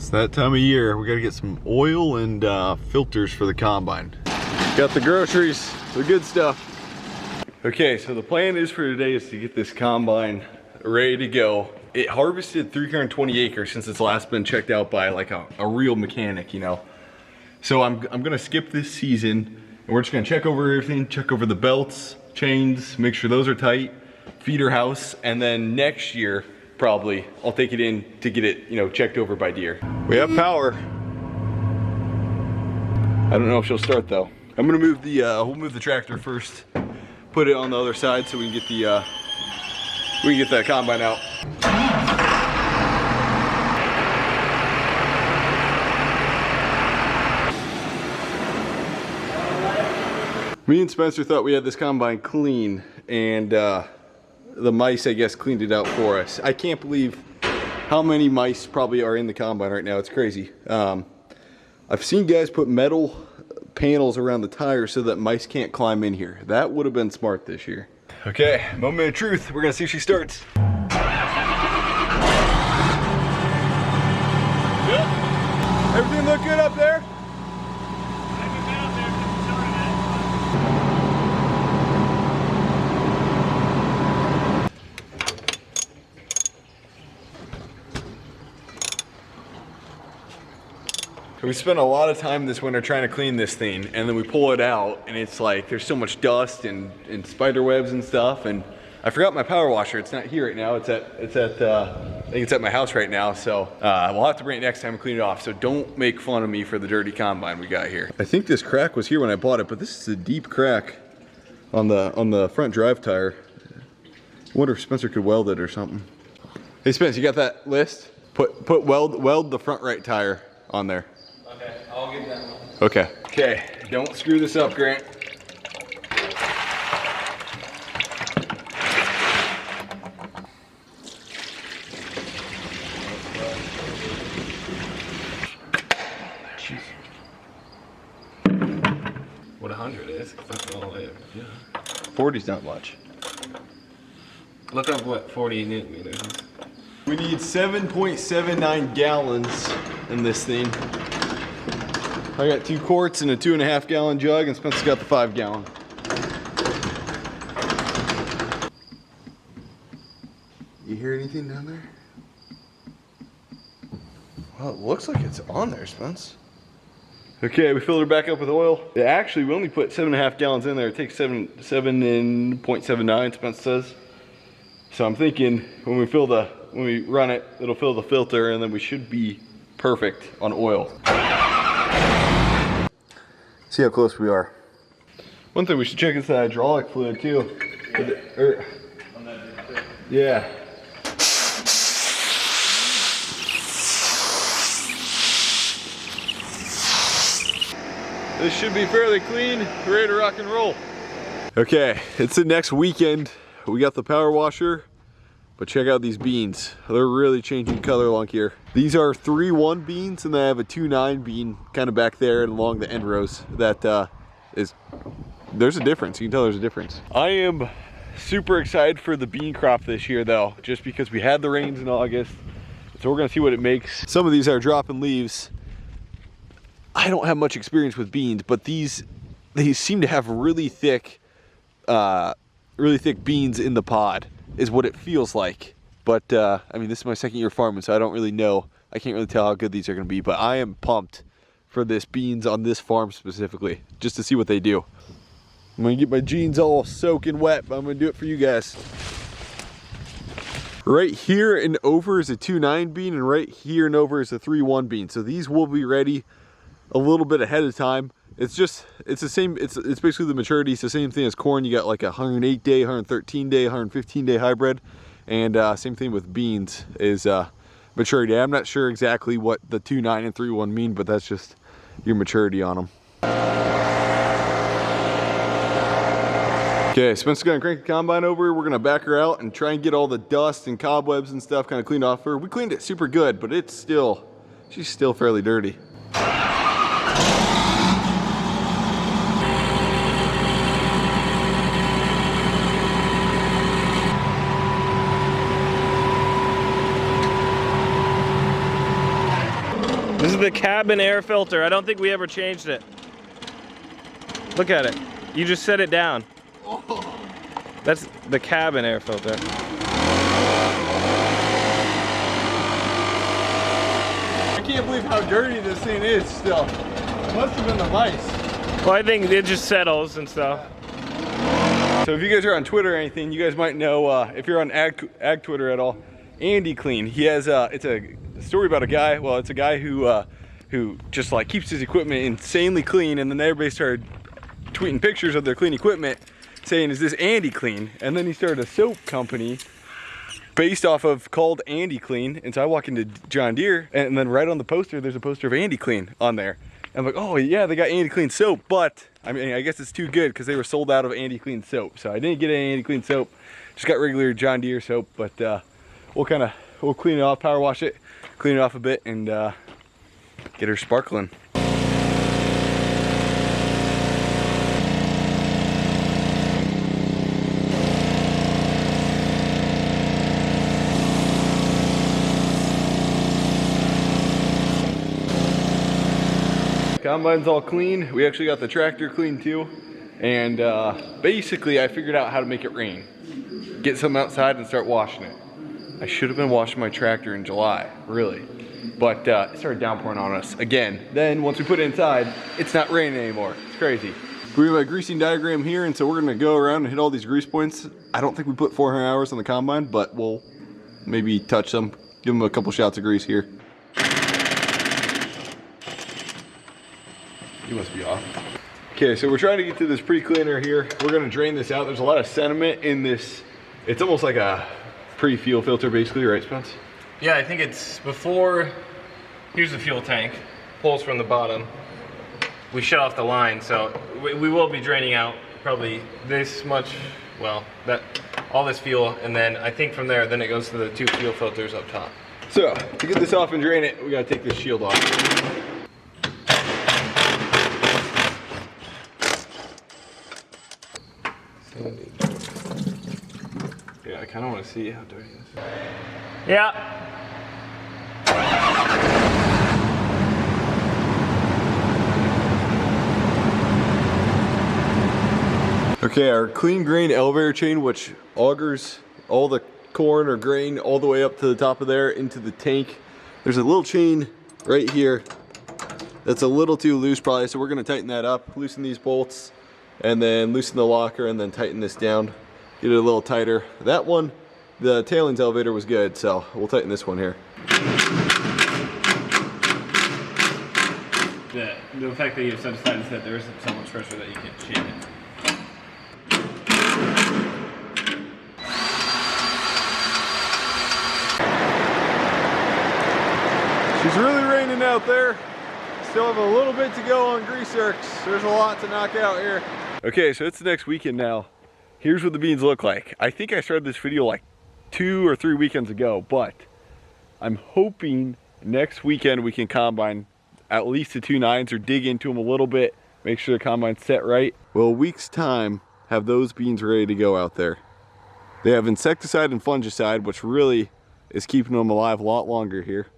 It's that time of year. We gotta get some oil and filters for the combine. Got the groceries, the good stuff. Okay, so the plan is for today is to get this combine ready to go. It harvested 320 acres since it's last been checked out by like a real mechanic, you know. So I'm gonna skip this season and we're just gonna check over everything, check over the belts, chains, make sure those are tight, feeder house, and then next year, probably, I'll take it in to get it, you know, checked over by Deere. We have power. I don't know if she'll start though. I'm gonna move the, we'll move the tractor first, put it on the other side so we can get that combine out. Me and Spencer thought we had this combine clean, and the mice, I guess, cleaned it out for us. I can't believe how many mice probably are in the combine right now. It's crazy. I've seen guys put metal panels around the tires so that mice can't climb in here. That would have been smart this year. Okay, moment of truth. We're gonna see if she starts. Good. Everything look good up there? We spent a lot of time this winter trying to clean this thing, and then we pull it out and it's like there's so much dust and spider webs and stuff, and I forgot my power washer. It's not here right now. It's at I think it's at my house right now, so we'll have to bring it next time and clean it off. So don't make fun of me for the dirty combine we got here. I think this crack was here when I bought it, but this is a deep crack on the front drive tire. I wonder if Spencer could weld it or something. Hey Spence, you got that list? Weld the front right tire on there. Okay, I'll get that one. Okay. Okay, don't screw this up, Grant. Jeez. What 100 is? That's all I have. Yeah. 40's not much. Look up what 40 newton meters is. We need 7.79 gallons in this thing. I got 2 quarts and a 2.5 gallon jug, and Spencer's got the 5 gallon. You hear anything down there? Well, it looks like it's on there, Spence. Okay, we filled her back up with oil. Actually, we only put 7.5 gallons in there. It takes 7.79, Spence says. So I'm thinking when we run it, it'll fill the filter, and then we should be perfect on oil. See how close we are. One thing we should check is the hydraulic fluid too. Yeah. This should be fairly clean, ready to rock and roll. Okay, it's the next weekend. We got the power washer, but check out these beans. They're really changing color along here. These are 3-1 beans, and then I have a 2-9 bean kind of back there and along the end rows. That there's a difference. You can tell there's a difference. I am super excited for the bean crop this year though, just because we had the rains in August. So we're gonna see what it makes. Some of these are dropping leaves. I don't have much experience with beans, but they seem to have really thick beans in the pod, is what it feels like. But I mean, this is my second year farming, so I don't really know. I can't really tell how good these are gonna be, but I am pumped for this beans on this farm specifically, just to see what they do. I'm gonna get my jeans all soaking wet, but I'm gonna do it for you guys. Right here and over is a 2-9 bean, and right here and over is a 3-1 bean. So these will be ready a little bit ahead of time. It's the same, it's basically the maturity. It's the same thing as corn. You got like a 108 day, 113 day, 115 day hybrid. And same thing with beans is maturity. I'm not sure exactly what the 2-9 and 3-1 mean, but that's just your maturity on them. Okay, Spencer's gonna crank the combine over. We're gonna back her out and try and get all the dust and cobwebs and stuff kind of cleaned off her. We cleaned it super good, but she's still fairly dirty. This is the cabin air filter. I don't think we ever changed it. Look at it. You just set it down. That's the cabin air filter. I can't believe how dirty this thing is still. It must have been the mice. Well, I think it just settles and stuff. So if you guys are on Twitter or anything, you guys might know, if you're on ag Twitter at all, Andy Clean. He has, it's a story about a guy, well, it's a guy who just like keeps his equipment insanely clean, and then everybody started tweeting pictures of their clean equipment saying, is this Andy Clean? And then he started a soap company based off of called Andy Clean. And so I walk into John Deere, and then right on the poster, there's a poster of Andy Clean on there. I'm like, oh yeah, they got Andy Clean soap, but I mean, I guess it's too good because they were sold out of Andy Clean soap. So I didn't get any Andy Clean soap, just got regular John Deere soap, but we'll clean it off, power wash it, clean it off a bit, and get her sparkling. Combine's all clean. We actually got the tractor clean too. And basically I figured out how to make it rain. Get something outside and start washing it. I should have been washing my tractor in July, really. But it started downpouring on us again. Then once we put it inside, it's not raining anymore. It's crazy. We have a greasing diagram here, and so we're gonna go around and hit all these grease points. I don't think we put 400 hours on the combine, but we'll maybe touch them, give them a couple shots of grease here. You must be off. Okay, so we're trying to get to this pre-cleaner here. We're gonna drain this out. There's a lot of sediment in this. It's almost like a pre-fuel filter basically, right, Spence? Yeah, I think it's before, here's the fuel tank, pulls from the bottom. We shut off the line, so we will be draining out probably this much, well, all this fuel, and then I think from there, then it goes to the 2 fuel filters up top. So, to get this off and drain it, we gotta take this shield off. Yeah, I kind of want to see how dirty this is. Yeah. Okay, our clean grain elevator chain, which augers all the corn or grain all the way up to the top of there into the tank. There's a little chain right here that's a little too loose probably, so we're gonna tighten that up, loosen these bolts, and then loosen the locker, and then tighten this down, get it a little tighter. That one, the tailings elevator was good, so we'll tighten this one here. The fact that you have such tightness that there isn't so much pressure that you can't shake it. She's really raining out there. Still have a little bit to go on grease zerks. There's a lot to knock out here. Okay, so it's the next weekend now. Here's what the beans look like. I think I started this video like 2 or 3 weekends ago, but I'm hoping next weekend we can combine at least the 2 9s or dig into them a little bit, make sure the combine's set right. Well, a week's time, have those beans ready to go out there. They have insecticide and fungicide, which really is keeping them alive a lot longer here.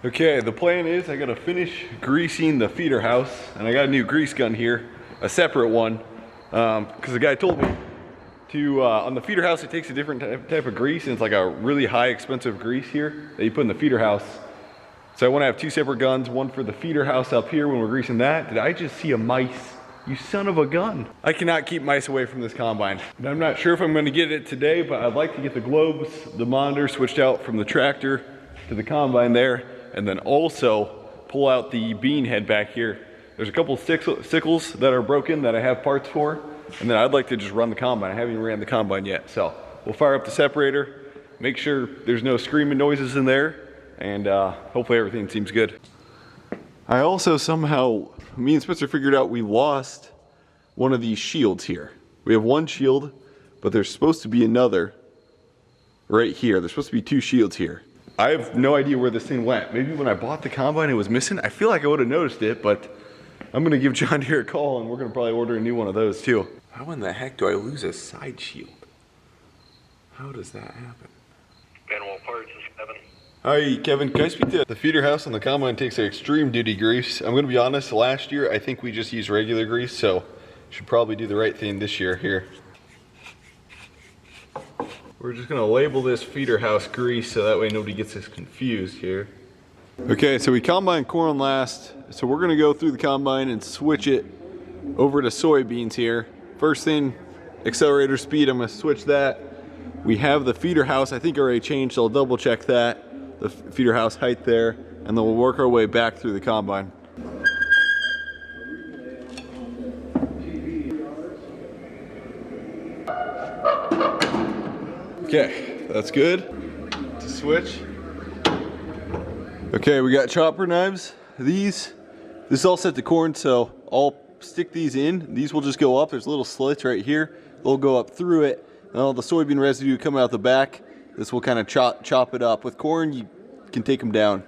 Okay, the plan is I gotta finish greasing the feeder house, and I got a new grease gun here, a separate one, because the guy told me to, on the feeder house it takes a different type of grease, and it's like a really high expensive grease here that you put in the feeder house. So I want to have 2 separate guns, one for the feeder house up here when we're greasing that. Did I just see a mice? You son of a gun. I cannot keep mice away from this combine. And I'm not sure if I'm gonna get it today, but I'd like to get the globes, the monitor switched out from the tractor to the combine there, and then also pull out the bean head back here. There's a couple sickles that are broken that I have parts for, and then I'd like to just run the combine. I haven't even ran the combine yet, so we'll fire up the separator, make sure there's no screaming noises in there, and hopefully everything seems good. I also somehow, me and Spencer figured out we lost one of these shields here. We have one shield, but there's supposed to be another right here. There's supposed to be 2 shields here. I have no idea where this thing went. Maybe when I bought the combine it was missing. I feel like I would have noticed it, but I'm gonna give John Deere a call and we're gonna probably order a new one of those too. How in the heck do I lose a side shield? How does that happen? Manual parts is 7. Hi, Kevin. Can I speak to the feeder house on the combine? Takes an extreme duty grease. I'm going to be honest, last year I think we just used regular grease, so should probably do the right thing this year here. We're just going to label this feeder house grease so that way nobody gets us confused here. Okay, so we combine corn last, so we're going to go through the combine and switch it over to soybeans here. First thing, accelerator speed, I'm going to switch that. We have the feeder house, I think already changed, so I'll double check that. The feeder house height there, and then we'll work our way back through the combine. Okay, that's good. To switch. Okay, we got chopper knives. This is all set to corn, so I'll stick these in. These will just go up. There's little slits right here. They'll go up through it, and all the soybean residue coming out the back. This will kind of chop it up. With corn, you can take them down.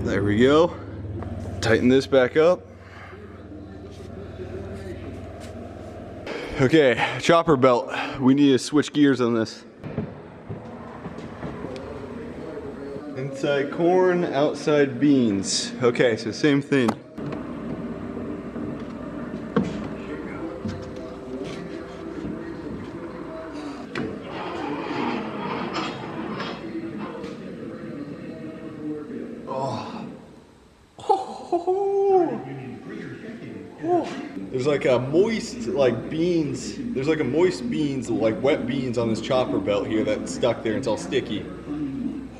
There we go. Tighten this back up. Okay, chopper belt. We need to switch gears on this. Inside corn, outside beans. Okay, so same thing. There's like a moist, like beans. There's like a moist beans, like wet beans on this chopper belt here that's stuck there and it's all sticky.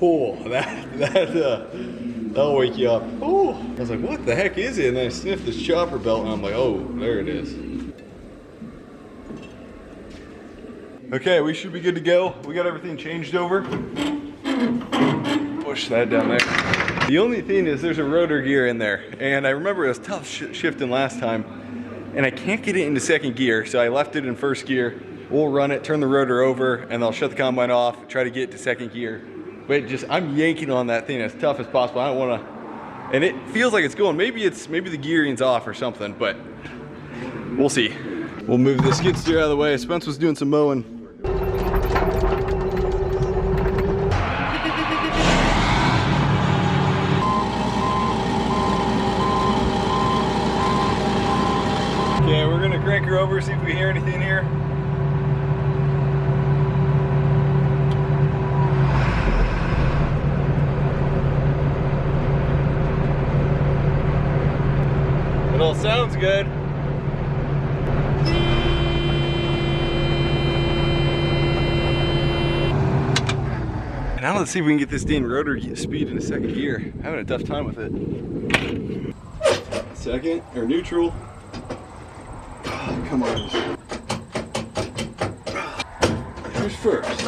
Oh, that'll wake you up. Oh, I was like, what the heck is it? And then I sniffed this chopper belt and I'm like, oh, there it is. Okay, we should be good to go. We got everything changed over. Push that down there. The only thing is there's a rotor gear in there. And I remember it was tough shifting last time. And I can't get it into second gear, so I left it in first gear. We'll run it, turn the rotor over, and I'll shut the combine off, try to get it to second gear. But I'm yanking on that thing as tough as possible. I don't wanna, and it feels like it's going. Maybe the gearing's off or something, but we'll see. We'll move the skid steer out of the way. Spence was doing some mowing. Okay, we're gonna crank her over, see if we hear anything here. It all sounds good. Now let's see if we can get this dang rotor speed into second gear. I'm having a tough time with it. Second, or neutral. Oh, come on. There's first.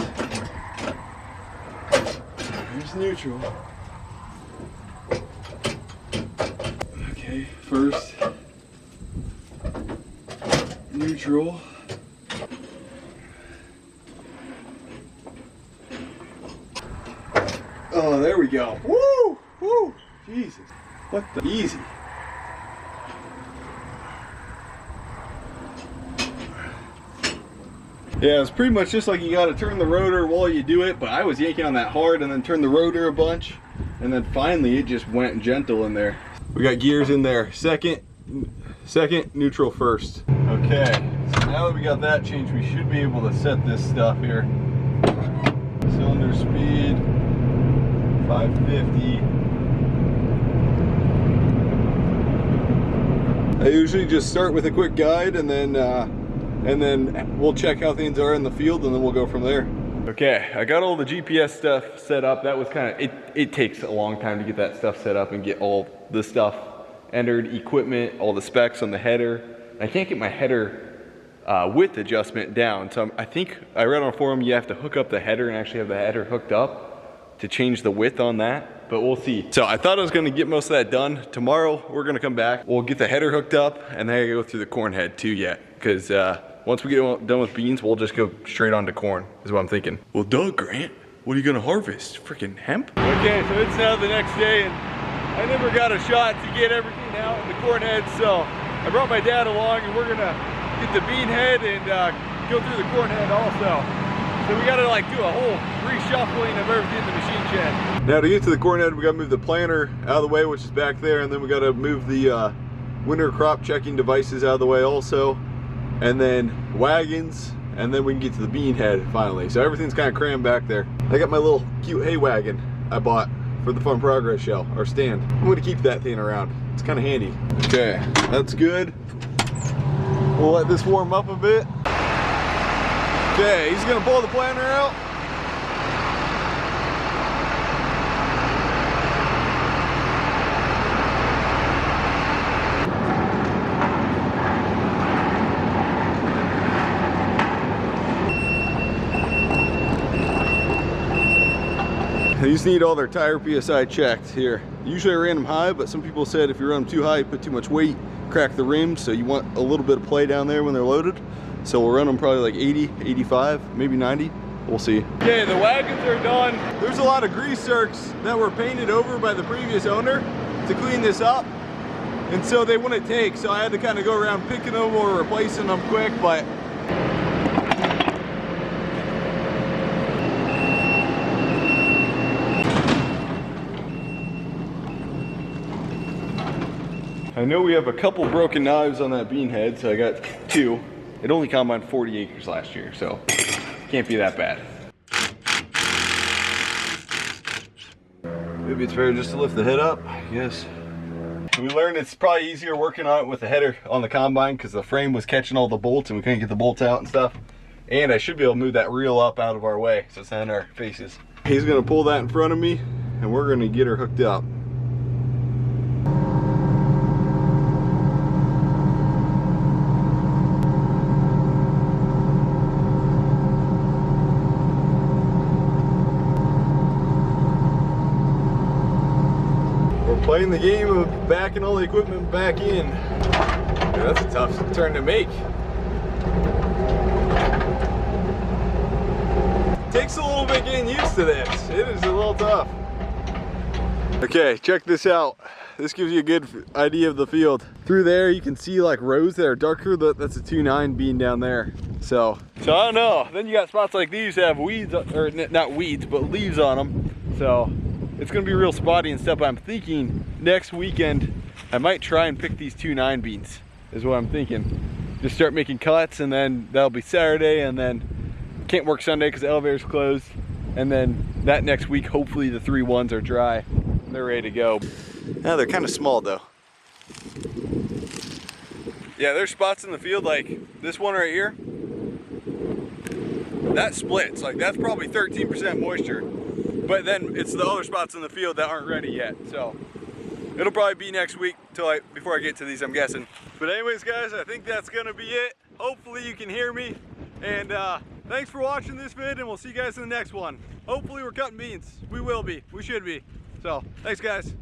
There's neutral. Okay, first. Neutral. Oh, there we go. Woo! Woo! Jesus. What the? Easy. Yeah, it's pretty much just like you gotta turn the rotor while you do it, but I was yanking on that hard and then turned the rotor a bunch, and then finally it just went gentle in there. We got gears in there. Second, neutral first. Okay, so now that we got that changed, we should be able to set this stuff here. Cylinder speed, 550. I usually just start with a quick guide and then we'll check how things are in the field and then we'll go from there. Okay, I got all the GPS stuff set up. That was kind of, it takes a long time to get that stuff set up and get all the stuff entered, equipment, all the specs on the header. I can't get my header width adjustment down. So I think I read on a forum you have to hook up the header and actually have the header hooked up to change the width on that, but we'll see. So I thought I was gonna get most of that done. Tomorrow we're gonna come back. We'll get the header hooked up and then I go through the corn head too yet. Because once we get done with beans, we'll just go straight on to corn, is what I'm thinking. Well, duh, Grant. What are you gonna harvest? Freaking hemp? Okay, so it's now the next day and I never got a shot to get everything out in the corn head, so I brought my dad along and we're gonna get the bean head and go through the corn head also. So we gotta like do a whole reshuffling of everything in the machine shed. Now to get to the corn head, we gotta move the planter out of the way, which is back there, and then we gotta move the winter crop checking devices out of the way also, and then wagons, and then we can get to the bean head finally. So everything's kind of crammed back there. I got my little cute hay wagon I bought for the Farm Progress show, our stand. I'm gonna keep that thing around. It's kind of handy. Okay, that's good. We'll let this warm up a bit. Okay, he's gonna pull the planter out. These need all their tire PSI checked here. Usually I ran them high, but some people said if you run them too high, you put too much weight, crack the rims, so you want a little bit of play down there when they're loaded. So we'll run them probably like 80, 85, maybe 90. We'll see. Okay, the wagons are done. There's a lot of grease zerks that were painted over by the previous owner to clean this up. And so they wouldn't take, so I had to kind of go around picking them or replacing them quick, but I know we have a couple broken knives on that bean head, so I got 2. It only combined 40 acres last year, so can't be that bad. Maybe it's better just to lift the head up, I guess. We learned it's probably easier working on it with the header on the combine because the frame was catching all the bolts and we couldn't get the bolts out and stuff. And I should be able to move that reel up out of our way so it's not in our faces. He's gonna pull that in front of me and we're gonna get her hooked up. Playing the game of backing all the equipment back in. Yeah, that's a tough turn to make. Takes a little bit getting used to this. It is a little tough. Okay, check this out. This gives you a good idea of the field. Through there you can see like rows that are darker. That's a 2.9 bean down there. So I don't know. Then you got spots like these that have weeds, or not weeds, but leaves on them. So it's gonna be real spotty and stuff. I'm thinking next weekend I might try and pick these 2.9 beans is what I'm thinking. Just start making cuts and then that'll be Saturday, and then can't work Sunday because the elevator's closed. And then that next week, hopefully the 3.1s are dry and they're ready to go. Now they're kind of small though. Yeah, there's spots in the field like this one right here. That splits, like that's probably 13% moisture. But then it's the other spots in the field that aren't ready yet. So it'll probably be next week before I get to these, I'm guessing. But anyways, guys, I think that's gonna be it. Hopefully you can hear me. And thanks for watching this vid, and we'll see you guys in the next one. Hopefully we're cutting beans. We will be, we should be. So thanks guys.